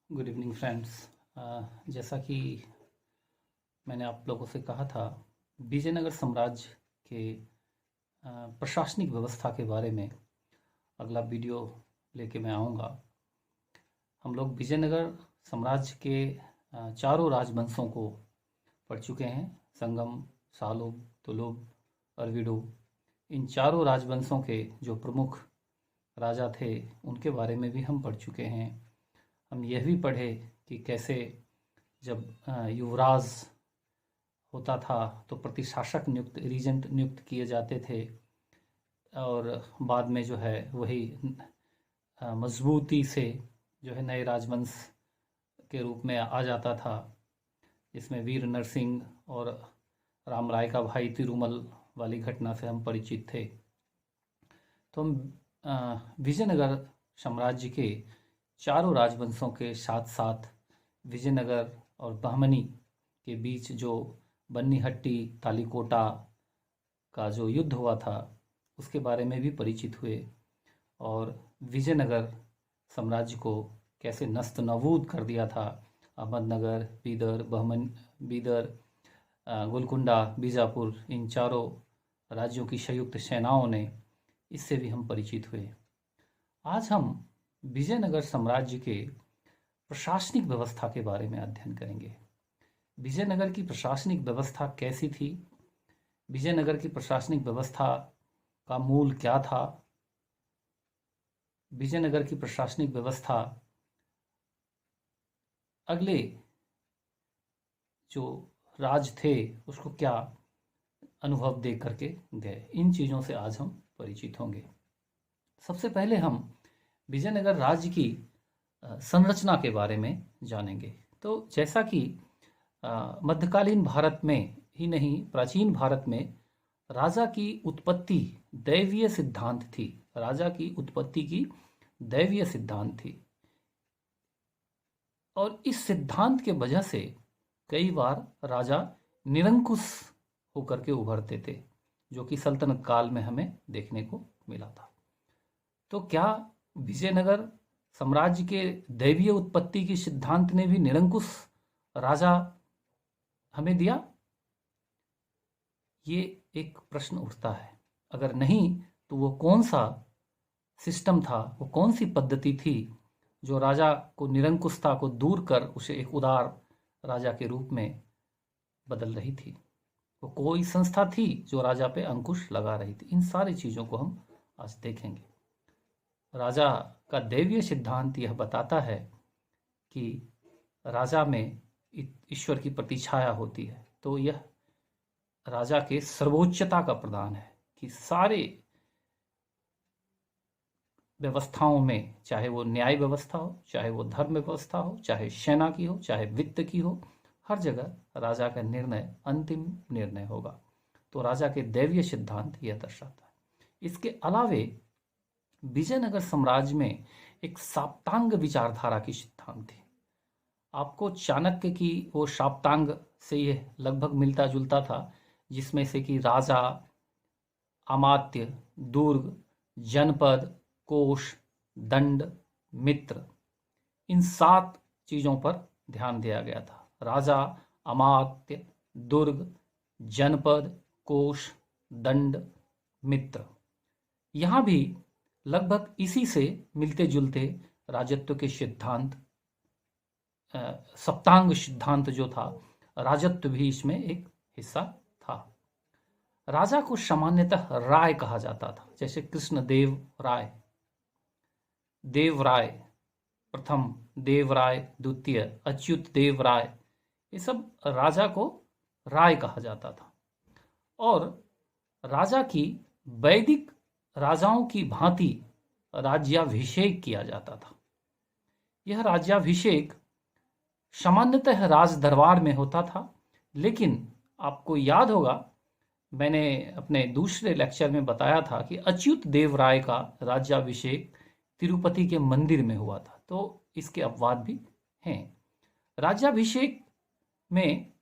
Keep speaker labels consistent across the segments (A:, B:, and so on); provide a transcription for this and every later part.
A: Good evening friends. जैसा कि मैंने आप लोगों से कहा था, विजयनगर साम्राज्य के प्रशासनिक व्यवस्था के बारे में अगला वीडियो लेके मैं आऊँगा। हम लोग विजयनगर साम्राज्य के चारों राजवंशों को पढ़ चुके हैं। संगम, सालुब, तुलुब, अरविडु, इन चारों राजवंशों के जो प्रमुख राजा थे उनके बारे में भी हम पढ़ चुके हैं। हम यह भी पढ़े कि कैसे जब युवराज होता था तो प्रतिशासक नियुक्त रीजेंट नियुक्त किए जाते थे और बाद में जो है वही मजबूती से जो है नए राजवंश के रूप में आ जाता था, जिसमें वीर नरसिंह और राम राय का भाई तिरुमल वाली घटना से हम परिचित थे। तो हम विजयनगर साम्राज्य के चारों राजवंशों के साथ साथ विजयनगर और बहमनी के बीच जो बन्नीहट्टी तालीकोटा का जो युद्ध हुआ था उसके बारे में भी परिचित हुए और विजयनगर साम्राज्य को कैसे नस्त नबूद कर दिया था अहमदनगर, बीदर, गोलकुंडा, बीजापुर, इन चारों राज्यों की संयुक्त सेनाओं ने, इससे भी हम परिचित हुए। आज हम विजयनगर साम्राज्य के प्रशासनिक व्यवस्था के बारे में अध्ययन करेंगे। विजयनगर की प्रशासनिक व्यवस्था कैसी थी? विजयनगर की प्रशासनिक व्यवस्था का मूल क्या था? विजयनगर की प्रशासनिक व्यवस्था अगले जो राज थे उसको क्या अनुभव दे करके गए, इन चीज़ों से आज हम परिचित होंगे। सबसे पहले हम विजयनगर राज्य की संरचना के बारे में जानेंगे। तो जैसा कि मध्यकालीन भारत में ही नहीं, प्राचीन भारत में राजा की उत्पत्ति दैवीय सिद्धांत थी। राजा की उत्पत्ति की दैवीय सिद्धांत थी और इस सिद्धांत के वजह से कई बार राजा निरंकुश होकर के उभरते थे, जो कि सल्तनत काल में हमें देखने को मिला था। तो क्या विजयनगर साम्राज्य के दैवीय उत्पत्ति की सिद्धांत ने भी निरंकुश राजा हमें दिया? ये एक प्रश्न उठता है। अगर नहीं तो वो कौन सा सिस्टम था, वो कौन सी पद्धति थी जो राजा को निरंकुशता को दूर कर उसे एक उदार राजा के रूप में बदल रही थी? वो कोई संस्था थी जो राजा पे अंकुश लगा रही थी? इन सारी चीज़ों को हम आज देखेंगे। राजा का दैवीय सिद्धांत यह बताता है कि राजा में ईश्वर की प्रतिछाया होती है, तो यह राजा के सर्वोच्चता का प्रदान है कि सारे व्यवस्थाओं में, चाहे वो न्याय व्यवस्था हो, चाहे वो धर्म व्यवस्था हो, चाहे सेना की हो, चाहे वित्त की हो, हर जगह राजा का निर्णय अंतिम निर्णय होगा। तो राजा के दैवीय सिद्धांत यह दर्शाता है। इसके अलावे विजयनगर साम्राज्य में एक साप्तांग विचारधारा की सिद्धांत थी। आपको चाणक्य की वो साप्तांग से यह लगभग मिलता जुलता था, जिसमें से कि राजा, अमात्य, दुर्ग, जनपद, कोष, दंड, मित्र, इन 7 चीज़ों पर ध्यान दिया गया था। राजा, अमात्य, दुर्ग, जनपद, कोष, दंड, मित्र। यहाँ भी लगभग इसी से मिलते जुलते राजत्व के सिद्धांत, सप्तांग सिद्धांत जो था, राजत्व भी इसमें एक हिस्सा था। राजा को सामान्यतः राय कहा जाता था, जैसे कृष्णदेव राय, देवराय प्रथम, देवराय द्वितीय, अच्युत देव राय, ये सब राजा को राय कहा जाता था। और राजा की वैदिक राजाओं की भांति राज्याभिषेक किया जाता था। यह राज्याभिषेक सामान्यतः राज दरबार में होता था, लेकिन आपको याद होगा मैंने अपने दूसरे लेक्चर में बताया था कि अच्युत देव राय का राज्याभिषेक तिरुपति के मंदिर में हुआ था। तो इसके अपवाद भी हैं। राज्याभिषेक में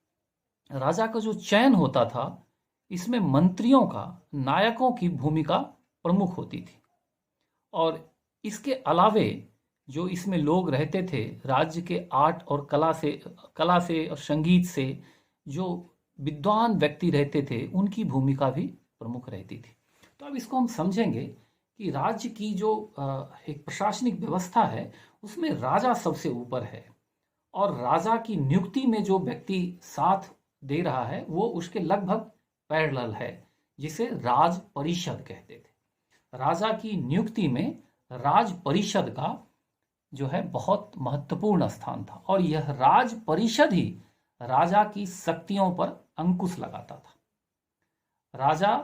A: राजा का जो चयन होता था, इसमें मंत्रियों का, नायकों की भूमिका प्रमुख होती थी। और इसके अलावे जो इसमें लोग रहते थे, राज्य के आर्ट और कला से और संगीत से जो विद्वान व्यक्ति रहते थे, उनकी भूमिका भी प्रमुख रहती थी। तो अब इसको हम समझेंगे कि राज्य की जो एक प्रशासनिक व्यवस्था है, उसमें राजा सबसे ऊपर है, और राजा की नियुक्ति में जो व्यक्ति साथ दे रहा है वो उसके लगभग पैरेलल है, जिसे राज परिषद कहते थे। राजा की नियुक्ति में राज परिषद का जो है बहुत महत्वपूर्ण स्थान था, और यह राज परिषद ही राजा की शक्तियों पर अंकुश लगाता था। राजा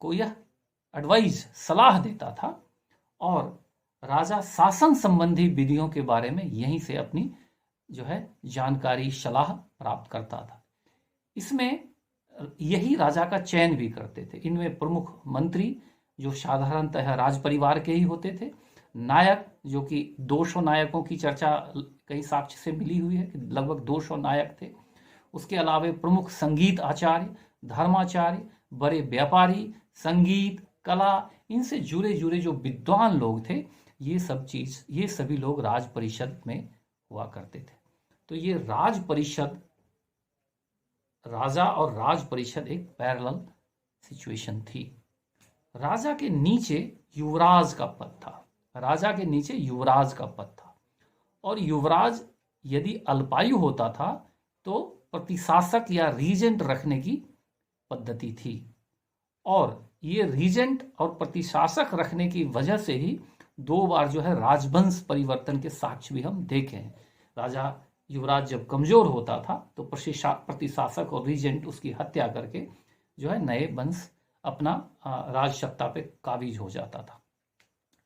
A: को यह एडवाइस सलाह देता था, और राजा शासन संबंधी विधियों के बारे में यहीं से अपनी जो है जानकारी सलाह प्राप्त करता था। इसमें यही राजा का चयन भी करते थे। इनमें प्रमुख मंत्री जो साधारणतः राज परिवार के ही होते थे, नायक जो कि 200 नायकों की चर्चा कई साक्ष्य से मिली हुई है कि लगभग 200 नायक थे। उसके अलावे प्रमुख संगीत आचार्य, धर्माचार्य, बड़े व्यापारी, संगीत कला, इनसे जुड़े जुड़े जो विद्वान लोग थे, ये सभी लोग राज परिषद में हुआ करते थे। तो ये राज परिषद, राजा और राज परिषद एक पैरेलल सिचुएशन थी। राजा के नीचे युवराज का पद था। राजा के नीचे युवराज का पद था, और युवराज यदि अल्पायु होता था तो प्रतिशासक या रीजेंट रखने की पद्धति थी, और ये रीजेंट और प्रतिशासक रखने की वजह से ही 2 बार जो है राजवंश परिवर्तन के साक्ष्य भी हम देखे हैं। राजा युवराज जब कमजोर होता था तो प्रतिशासक और रीजेंट उसकी हत्या करके जो है नए वंश अपना राज सत्ता पे काबिज हो जाता था।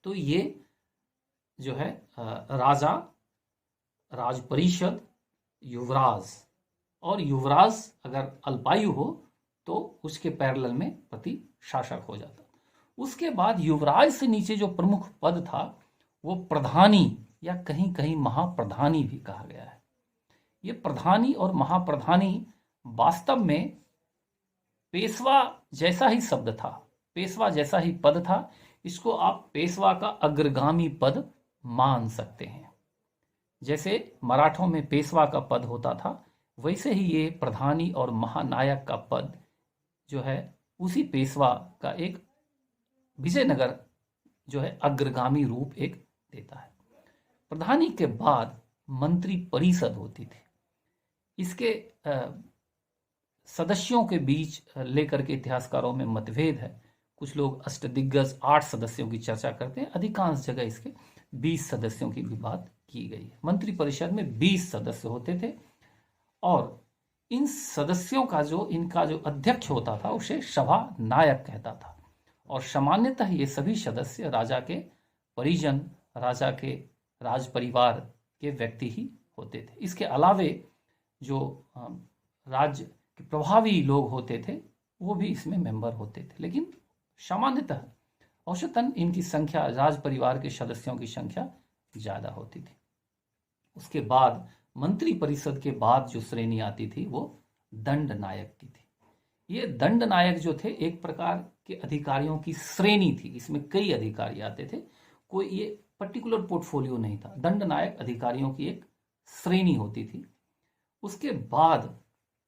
A: तो ये जो है राजा, राज परिषद, युवराज, और युवराज अगर अल्पायु हो तो उसके पैरेलल में प्रतिशासक हो जाता। उसके बाद युवराज से नीचे जो प्रमुख पद था वो प्रधानी या कहीं कहीं महाप्रधानी भी कहा गया है। ये प्रधानी और महाप्रधानी वास्तव में पेशवा जैसा ही शब्द था, पेशवा जैसा ही पद था। इसको आप पेशवा का अग्रगामी पद मान सकते हैं। जैसे मराठों में पेशवा का पद होता था, वैसे ही ये प्रधानी और महानायक का पद जो है उसी पेशवा का एक विजयनगर जो है अग्रगामी रूप एक देता है। प्रधानी के बाद मंत्री परिषद होती थी। इसके सदस्यों के बीच लेकर के इतिहासकारों में मतभेद है। कुछ लोग अष्टदिग्गज 8 सदस्यों की चर्चा करते हैं, अधिकांश जगह इसके 20 सदस्यों की भी बात की गई है। मंत्री परिषद में 20 सदस्य होते थे, और इन सदस्यों का इनका जो अध्यक्ष होता था उसे सभा नायक कहता था, और सामान्यतः ये सभी सदस्य राजा के परिजन, राजा के राज परिवार के व्यक्ति ही होते थे। इसके अलावे जो राज्य के प्रभावी लोग होते थे वो भी इसमें मेंबर होते थे, लेकिन सामान्यतः औसतन इनकी संख्या, राज परिवार के सदस्यों की संख्या ज़्यादा होती थी। उसके बाद मंत्री परिषद के बाद जो श्रेणी आती थी वो दंड नायक की थी। ये दंड नायक जो थे एक प्रकार के अधिकारियों की श्रेणी थी। इसमें कई अधिकारी आते थे, कोई ये पर्टिकुलर पोर्टफोलियो नहीं था। दंड नायक अधिकारियों की एक श्रेणी होती थी। उसके बाद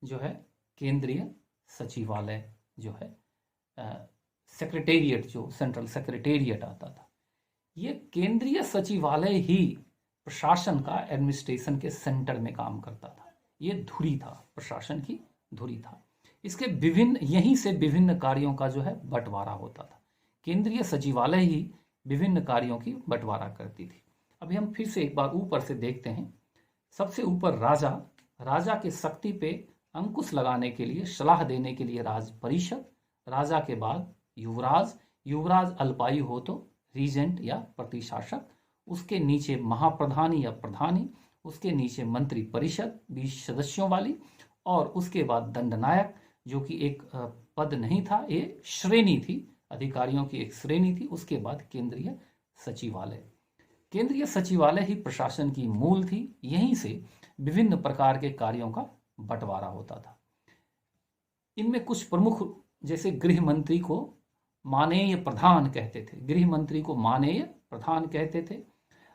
A: जो है केंद्रीय सचिवालय जो है सेक्रेटेरिएट, जो सेंट्रल सेक्रेटेरिएट आता था। ये केंद्रीय सचिवालय ही प्रशासन का, एडमिनिस्ट्रेशन के सेंटर में काम करता था। ये धुरी था, प्रशासन की धुरी था। इसके यहीं से विभिन्न कार्यों का जो है बंटवारा होता था। केंद्रीय सचिवालय ही विभिन्न कार्यों की बंटवारा करती थी। अभी हम फिर से एक बार ऊपर से देखते हैं। सबसे ऊपर राजा, राजा के शक्ति पे अंकुश लगाने के लिए, सलाह देने के लिए राज परिषद, राजा के बाद युवराज, युवराज अल्पायु हो तो रीजेंट या प्रतिशासक, उसके नीचे महाप्रधानी या प्रधानी, उसके नीचे मंत्री परिषद 20 सदस्यों वाली, और उसके बाद दंडनायक जो कि एक पद नहीं था, ये श्रेणी थी, अधिकारियों की एक श्रेणी थी। उसके बाद केंद्रीय सचिवालय। केंद्रीय सचिवालय ही प्रशासन की मूल थी। यहीं से विभिन्न प्रकार के कार्यों का बंटवारा होता था। इनमें कुछ प्रमुख, जैसे गृह मंत्री को माननीय प्रधान कहते थे, गृह मंत्री को माननीय प्रधान कहते थे।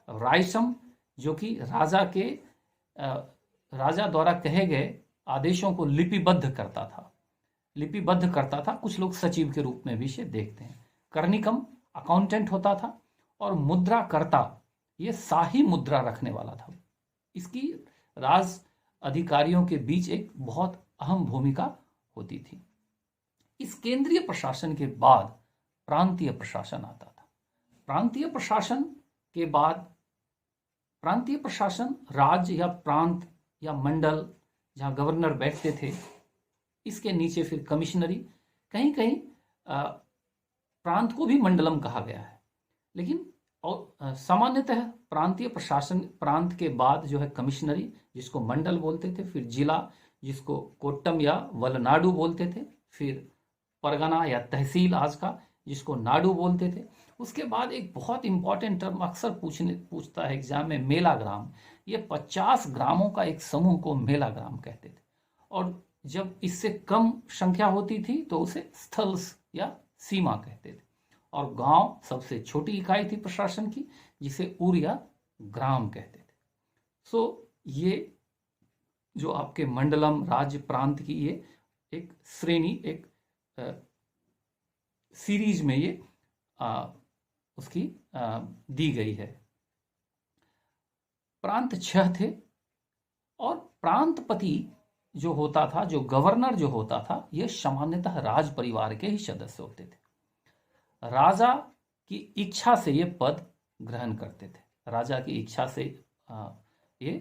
A: रायसम जो कि राजा द्वारा कहे गए आदेशों को लिपिबद्ध करता था। कुछ लोग सचिव के रूप में भी इसे देखते हैं। कर्णिकम अकाउंटेंट होता था और मुद्राकर्ता ये शाही मुद्रा रखने वाला था। इसकी राज अधिकारियों के बीच एक बहुत अहम भूमिका होती थी। इस केंद्रीय प्रशासन के बाद प्रांतीय प्रशासन आता था। प्रांतीय प्रशासन राज्य या प्रांत या मंडल जहां गवर्नर बैठते थे, इसके नीचे फिर कमिश्नरी, कहीं कहीं प्रांत को भी मंडलम कहा गया है। लेकिन और सामान्यतः प्रांतीय प्रशासन, प्रांत के बाद जो है कमिश्नरी जिसको मंडल बोलते थे, फिर जिला जिसको कोट्टम या वलनाडु बोलते थे, फिर परगना या तहसील आज का जिसको नाडु बोलते थे। उसके बाद एक बहुत इंपॉर्टेंट टर्म अक्सर पूछता है एग्जाम में, मेला ग्राम। ये 50 ग्रामों का एक समूह को मेला ग्राम कहते थे, और जब इससे कम संख्या होती थी तो उसे स्थल्स या सीमा कहते थे। और गांव सबसे छोटी इकाई थी प्रशासन की, जिसे उर या ग्राम कहते थे। सो ये जो आपके मंडलम, राज्य, प्रांत की ये एक श्रेणी, एक सीरीज में ये उसकी दी गई है। प्रांत 6 थे, और प्रांतपति जो होता था, जो गवर्नर जो होता था, ये सामान्यतः राज परिवार के ही सदस्य होते थे। राजा की इच्छा से ये पद ग्रहण करते थे। राजा की इच्छा से ये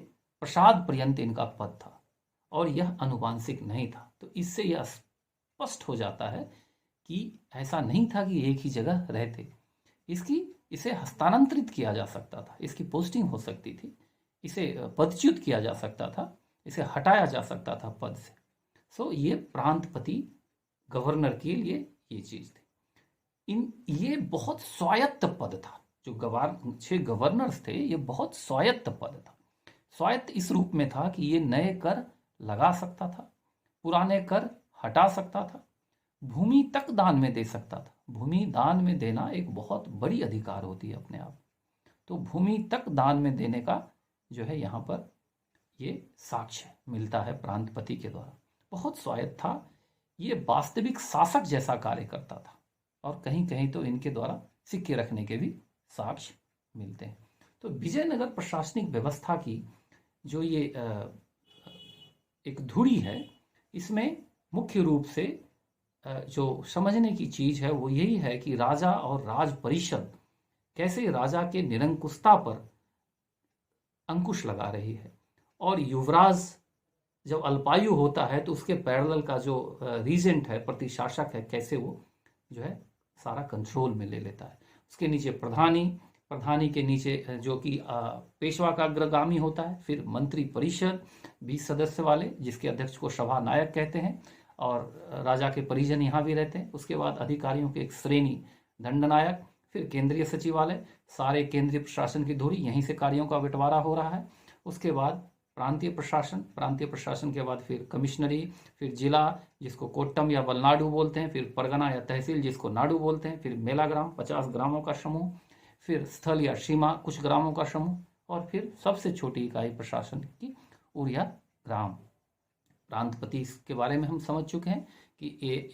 A: प्रसाद पर्यंत इनका पद था, और यह अनुवांशिक नहीं था। तो इससे यह स्पष्ट हो जाता है कि ऐसा नहीं था कि एक ही जगह रहते। इसे हस्तांतरित किया जा सकता था, इसकी पोस्टिंग हो सकती थी, इसे पदच्युत किया जा सकता था, इसे हटाया जा सकता था पद से। सो ये प्रांतपति गवर्नर के लिए ये चीज थी। ये बहुत स्वायत्त पद था। जो 6 गवर्नर्स थे, ये बहुत स्वायत्त पद था। स्वायत्त इस रूप में था कि ये नए कर लगा सकता था, पुराने कर हटा सकता था, भूमि तक दान में दे सकता था। भूमि दान में देना एक बहुत बड़ी अधिकार होती है अपने आप। तो भूमि तक दान में देने का जो है यहाँ पर ये साक्ष्य मिलता है प्रांतपति के द्वारा। बहुत स्वायत्त था, ये वास्तविक शासक जैसा कार्य करता था, और कहीं कहीं तो इनके द्वारा सिक्के रखने के भी साक्ष्य मिलते हैं। तो विजयनगर प्रशासनिक व्यवस्था की जो ये एक धुरी है, इसमें मुख्य रूप से जो समझने की चीज है वो यही है कि राजा और राज परिषद कैसे राजा के निरंकुशता पर अंकुश लगा रही है, और युवराज जब अल्पायु होता है तो उसके पैरेलल का जो रीजेंट है, प्रतिशासक है, कैसे वो जो है सारा कंट्रोल में ले लेता है। उसके नीचे प्रधानी के नीचे जो कि पेशवा का अग्रगामी होता है, फिर मंत्री परिषद 20 सदस्य वाले, जिसके अध्यक्ष को सभा नायक कहते हैं, और राजा के परिजन यहाँ भी रहते हैं। उसके बाद अधिकारियों की एक श्रेणी दंडनायक, फिर केंद्रीय सचिवालय, सारे केंद्रीय प्रशासन की धुरी, यहीं से कार्यों का बंटवारा हो रहा है। उसके बाद प्रांतीय प्रशासन के बाद फिर कमिश्नरी, फिर जिला जिसको कोट्टम या वलनाडु बोलते हैं, फिर परगना या तहसील जिसको नाडु बोलते हैं, फिर मेला ग्राम 50 ग्रामों का समूह, फिर स्थल या सीमा कुछ ग्रामों का समूह, और फिर सबसे छोटी इकाई प्रशासन की उर या ग्राम। प्रांतपति के बारे में हम समझ चुके हैं कि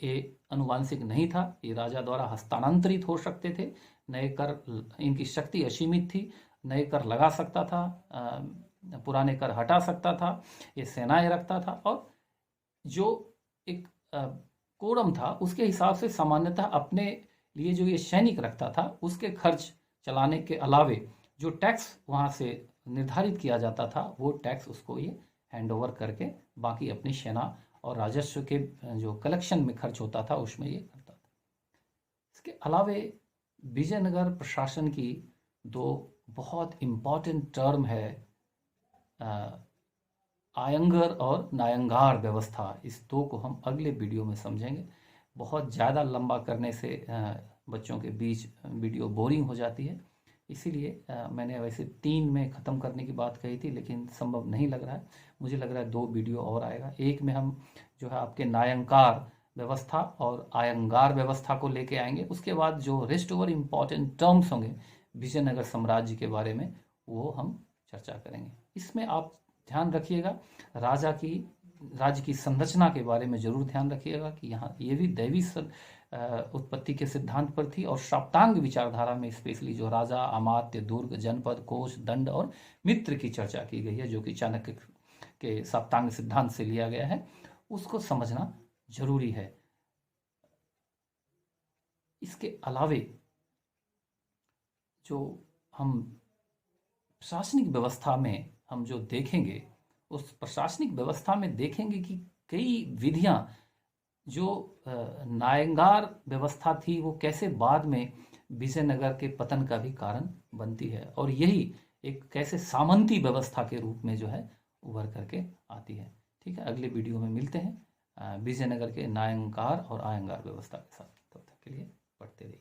A: ये अनुवांशिक नहीं था, ये राजा द्वारा हस्तांतरित हो सकते थे। नए कर, इनकी शक्ति असीमित थी, नए कर लगा सकता था, पुराने कर हटा सकता था, ये सेनाएं रखता था, और जो एक कोरम था उसके हिसाब से सामान्यतः अपने लिए जो ये सैनिक रखता था उसके खर्च चलाने के अलावे जो टैक्स वहाँ से निर्धारित किया जाता था, वो टैक्स उसको ये हैंड ओवर करके बाकी अपनी सेना और राजस्व के जो कलेक्शन में खर्च होता था उसमें ये करता था। इसके अलावे विजयनगर प्रशासन की 2 बहुत इम्पॉर्टेंट टर्म है, आयंगर और नायंगार व्यवस्था। इस 2 को हम अगले वीडियो में समझेंगे। बहुत ज़्यादा लंबा करने से बच्चों के बीच वीडियो बोरिंग हो जाती है, इसीलिए मैंने वैसे 3 में ख़त्म करने की बात कही थी, लेकिन संभव नहीं लग रहा है। मुझे लग रहा है 2 वीडियो और आएगा। एक में हम जो है आपके नायंकार व्यवस्था और आयंगार व्यवस्था को लेके आएंगे। उसके बाद जो रेस्ट ओवर इम्पॉर्टेंट टर्म्स होंगे विजयनगर साम्राज्य के बारे में, वो हम चर्चा करेंगे। इसमें आप ध्यान रखिएगा राज्य की संरचना के बारे में जरूर ध्यान रखिएगा कि यहाँ ये भी दैवी उत्पत्ति के सिद्धांत पर थी, और शाप्तांग विचारधारा में स्पेशली जो राजा, अमात्य, दुर्ग, जनपद, कोष, दंड और मित्र की चर्चा की गई है, जो कि चाणक्य के शाप्तांग सिद्धांत से लिया गया है, उसको समझना जरूरी है। इसके अलावे जो हम प्रशासनिक व्यवस्था में हम जो देखेंगे, उस प्रशासनिक व्यवस्था में देखेंगे कि कई विधियां जो नायंगार व्यवस्था थी वो कैसे बाद में विजयनगर के पतन का भी कारण बनती है, और यही एक कैसे सामंती व्यवस्था के रूप में जो है उभर करके आती है। ठीक है, अगले वीडियो में मिलते हैं विजयनगर के नायंगार और आयंगार व्यवस्था के साथ। तब तक के लिए पढ़ते रहिए।